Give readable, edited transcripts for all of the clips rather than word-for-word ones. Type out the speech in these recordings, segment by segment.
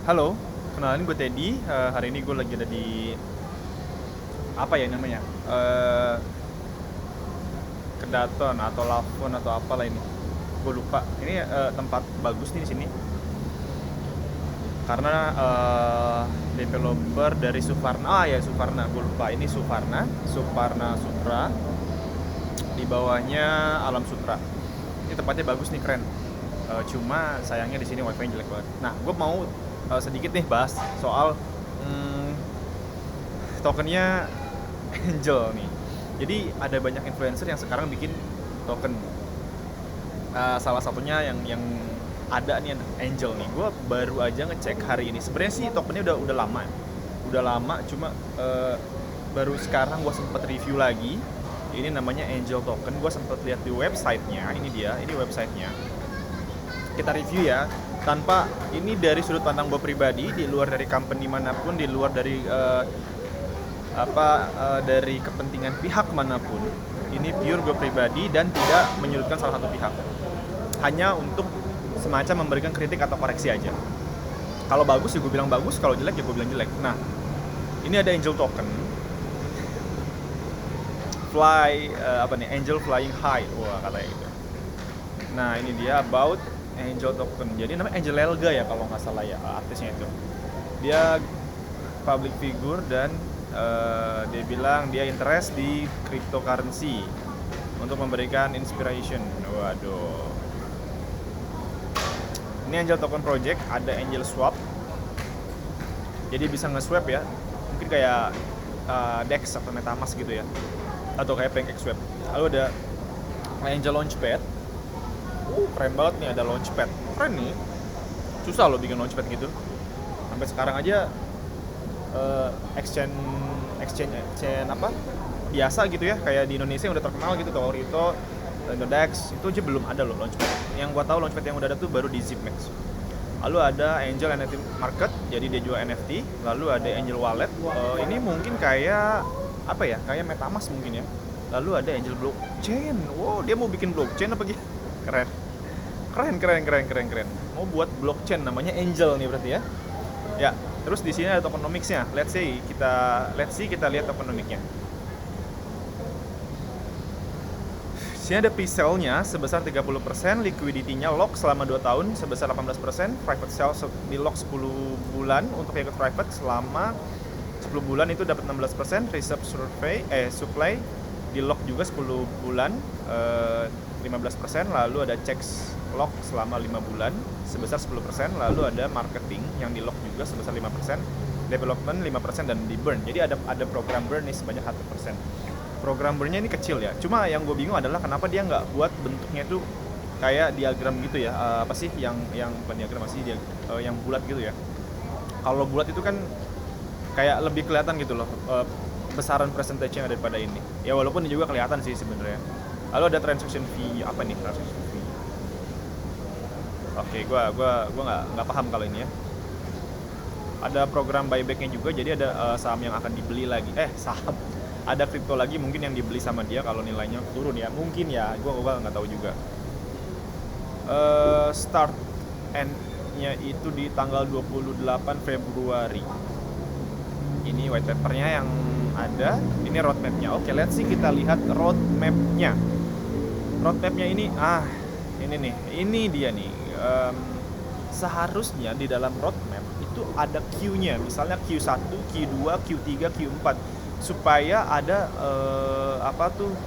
Halo, kenalin gue Teddy. Hari ini gue lagi ada di apa ya namanya? Eh, Kedaton atau Lavon atau apalah ini. Gue lupa. Ini tempat bagus nih di sini karena developer dari Suvarna. Ah ya Suvarna, gue lupa. Ini Suparna Sutra. Di bawahnya Alam Sutra. Ini tempatnya bagus nih, keren. Cuma sayangnya di sini wifi-nya jelek banget. Nah, gue mau sedikit nih bahas soal hmm, tokennya Angel nih. Jadi ada banyak influencer yang sekarang bikin token. Salah satunya yang ada nih Angel nih. Gue baru aja ngecek hari ini. Sebenarnya sih tokennya udah lama, udah lama. Cuma baru sekarang gue sempet review lagi. Ini namanya Angel Token. Gue sempet lihat di websitenya. Ini dia, ini websitenya. Kita review ya. Tanpa ini dari sudut pandang gue pribadi, di luar dari company manapun, di luar dari dari kepentingan pihak manapun, ini pure gue pribadi dan tidak menyudutkan salah satu pihak, hanya untuk semacam memberikan kritik atau koreksi aja. Kalau bagus ya gue bilang bagus, kalau jelek ya gue bilang jelek. Nah, ini ada Angel Token Angel Flying High, wah katanya gitu. Nah ini dia about Angel Token. Jadi namanya Angel Elga ya kalau nggak salah ya, artisnya itu. Dia public figure dan dia bilang dia interest di cryptocurrency untuk memberikan inspiration. Waduh. Ini Angel Token Project, ada Angel Swap. Jadi bisa nge-swap ya. Mungkin kayak DEX atau MetaMask gitu ya. Atau kayak PancakeSwap. Lalu ada Angel Launchpad. Keren banget nih, ada Launchpad. Keren nih. Susah loh bikin Launchpad gitu. Sampai sekarang aja exchange apa biasa gitu ya, kayak di Indonesia yang udah terkenal gitu, Torito, Indodex, itu aja belum ada loh launchpad. Yang gua tahu launchpad yang udah ada tuh baru di Zipmex. Lalu ada Angel NFT Market, jadi dia jual NFT. Lalu ada Angel Wallet, ini mungkin kayak apa ya, kayak MetaMask mungkin ya. Lalu ada Angel Blockchain, wow dia mau bikin blockchain apa gitu. Keren. Mau buat blockchain namanya Angel nih berarti ya. Ya, terus di sini ada tokenomicsnya. Let's see kita lihat tokenomicnya. Di sini ada pre-sale-nya sebesar 30%, liquidity-nya lock selama 2 tahun sebesar 18%, private sale di lock 10 bulan untuk yang ikut private selama 10 bulan itu dapat 16%, reserve supply di lock juga 10 bulan 15%, lalu ada checks lock selama 5 bulan sebesar 10%, lalu ada marketing yang di lock juga sebesar 5%, development 5% dan di burn. Jadi ada program burn nih sebanyak 1%. Program burn-nya ini kecil ya. Cuma yang gue bingung adalah kenapa dia nggak buat bentuknya itu kayak diagram gitu ya. Apa sih yang bukan diagram sih, yang bulat gitu ya. Kalau bulat itu kan kayak lebih kelihatan gitu loh besaran persentasenya daripada ini. Ya walaupun ini juga kelihatan sih sebenarnya. Lalu ada transaction fee, apa nih transaction fee? Oke, gua nggak paham kalau ini ya. Ada program buybacknya juga, jadi ada saham yang akan dibeli lagi. Saham. Ada kripto lagi mungkin yang dibeli sama dia kalau nilainya turun ya. Mungkin ya, gua nggak tahu juga. Start end-nya itu di tanggal 28 Februari. Ini white paper-nya yang ada, ini roadmap-nya. Oke, let's see kita lihat roadmap-nya. Roadmap-nya ini dia nih. Seharusnya di dalam roadmap itu ada queue-nya, misalnya Q1, Q2, Q3, Q4, supaya ada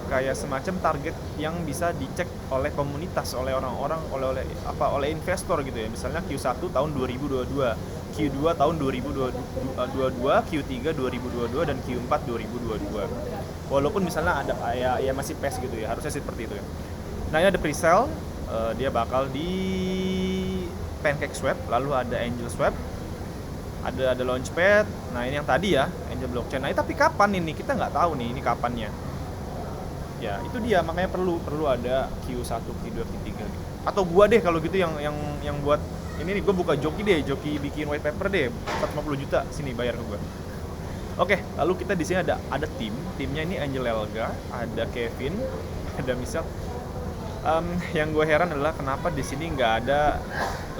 kayak semacam target yang bisa dicek oleh komunitas, oleh orang-orang, oleh investor gitu ya. Misalnya Q1 tahun 2022, Q2 tahun 2022, Q3 2022 dan Q4 2022. Walaupun misalnya ada kayak ya masih PES gitu ya, harusnya seperti itu ya. Nah, ini ada pre-sale, dia bakal di PancakeSwap, lalu ada Angel Swap, ada Launchpad. Nah ini yang tadi ya, Angel Blockchain. Nah tapi kapan ini? Kita nggak tahu nih ini kapannya. Ya itu dia, makanya perlu ada Q1, Q2, Q3 gitu. Atau gua deh kalau gitu yang buat ini nih, gua buka Joki bikin white paper deh, 150 juta sini bayar ke gua. Oke, lalu kita di sini ada timnya ini Angel Elga, ada Kevin, ada Misal. Yang gue heran adalah kenapa di sini nggak ada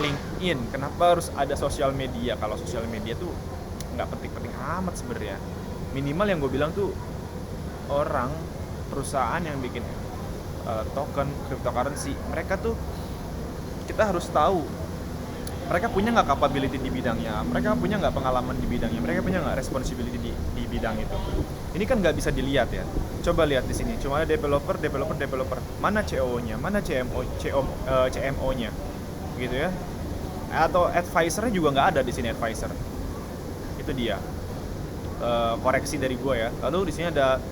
LinkedIn, kenapa harus ada sosial media. Kalau sosial media tuh nggak penting-penting amat sebenarnya. Minimal yang gue bilang tuh orang perusahaan yang bikin token cryptocurrency, mereka tuh kita harus tahu mereka punya nggak capability di bidangnya, mereka punya nggak pengalaman di bidangnya, mereka punya nggak responsibility di bidang itu. Ini kan nggak bisa dilihat ya. Coba lihat di sini, cuma ada developer. Mana COO-nya, mana CMO-nya, gitu ya. Atau advisor-nya juga nggak ada di sini advisor. Itu dia. Koreksi dari gue ya. Lalu di sini ada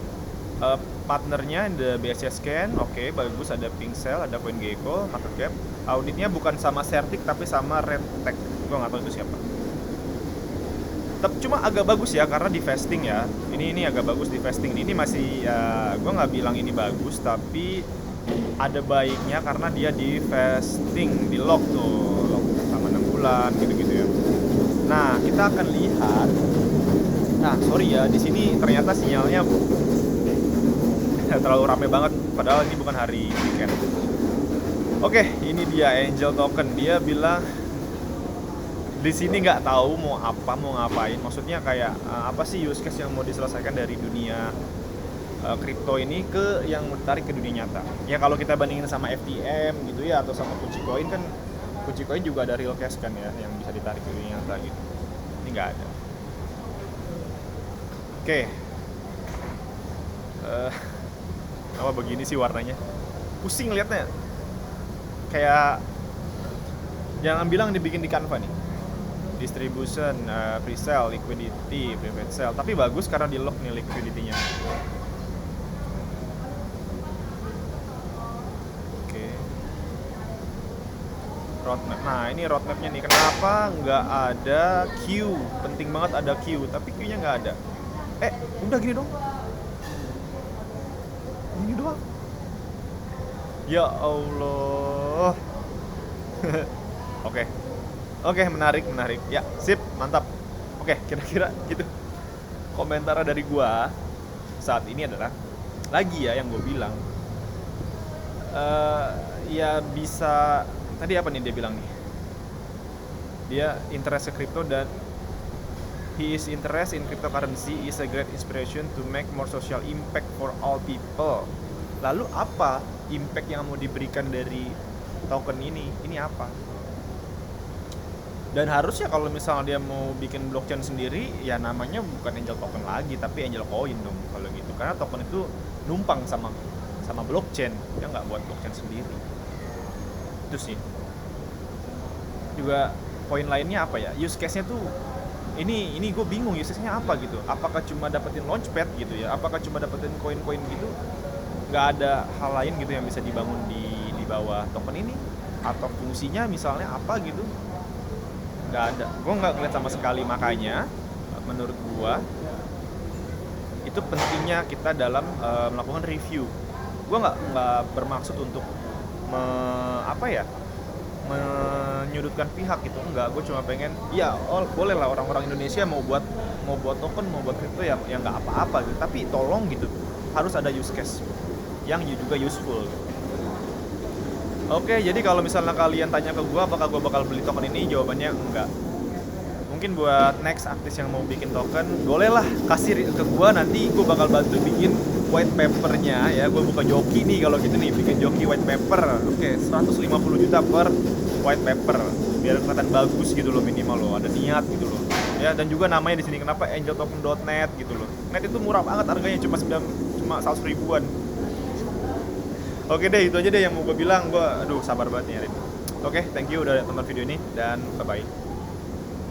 partnernya, ada BSC Scan, oke, bagus, ada Pincel, ada CoinGecko, market cap. Auditnya bukan sama Certic tapi sama RedTech, gue nggak tahu itu siapa. Tapi cuma agak bagus ya karena di vesting ya. Ini agak bagus di vesting. Ini masih ya, gue nggak bilang ini bagus, tapi ada baiknya karena dia di vesting, di lock tuh, lock sama 6 bulan gitu-gitu ya. Nah, kita akan lihat. Nah, sorry ya, di sini ternyata sinyalnya terlalu rame banget, padahal ini bukan hari weekend. Oke, ini dia Angel Token. Dia bilang di sini nggak tahu mau ngapain. Maksudnya kayak apa sih use case yang mau diselesaikan dari dunia kripto ini ke yang tarik ke dunia nyata. Ya kalau kita bandingin sama FTM gitu ya, atau sama Kunci Coin kan, Kunci Coin juga ada real cash kan ya yang bisa ditarik ke dunia nyata gitu. Ini nggak ada. Oke. Apa begini sih warnanya? Pusing liatnya. Kayak jangan bilang dibikin di Canva nih. Distribution, pre-sale, liquidity, private sale. Tapi bagus karena di lock nih liquidity-nya. Oke. Roadmap. Nah, ini roadmapnya nih. Kenapa nggak ada queue? Penting banget ada queue, tapi queue-nya nggak ada. Udah gini dong. Gini doang. Ya Allah. Oke, menarik. Ya, sip, mantap. Oke, kira-kira gitu. Komentar dari gua saat ini adalah lagi ya yang gue bilang. Ya bisa, tadi apa nih dia bilang nih? Dia interest ke crypto dan his interest in cryptocurrency is a great inspiration to make more social impact for all people. Lalu apa impact yang mau diberikan dari token ini? Ini apa? Dan harusnya kalau misalnya dia mau bikin blockchain sendiri, ya namanya bukan Angel Token lagi, tapi Angel Coin dong kalau gitu. Karena token itu numpang sama blockchain, dia nggak buat blockchain sendiri. Itu sih. Juga poin lainnya apa ya? Use case-nya tuh ini gue bingung use case-nya apa gitu. Apakah cuma dapetin launchpad gitu ya? Apakah cuma dapetin koin-koin gitu? Nggak ada hal lain gitu yang bisa dibangun di bawah token ini? Atau fungsinya misalnya apa gitu? Nggak ada. Gue nggak ngeliat sama sekali. Makanya menurut gue itu pentingnya kita dalam melakukan review. Gue nggak bermaksud untuk menyudutkan pihak gitu, enggak. Gue cuma pengen ya boleh lah orang-orang Indonesia mau buat token, mau buat crypto ya nggak apa-apa gitu, tapi tolong gitu harus ada use case yang juga useful gitu. Oke, jadi kalau misalnya kalian tanya ke gue apakah gue bakal beli token ini, jawabannya enggak. Mungkin buat next artis yang mau bikin token, bolehlah kasih ke gue, nanti gue bakal bantu bikin white papernya ya. Gue buka joki nih kalau gitu nih, bikin joki white paper. Oke, 150 juta per white paper biar kelihatan bagus gitu loh, minimal loh, ada niat gitu loh. Ya, dan juga namanya di sini kenapa angeltoken.net gitu loh. Net itu murah banget harganya, cuma 100 ribuan. Oke deh, itu aja deh yang mau gue bilang. Gue sabar banget nih hari ini. Oke, thank you udah tonton video ini dan bye bye.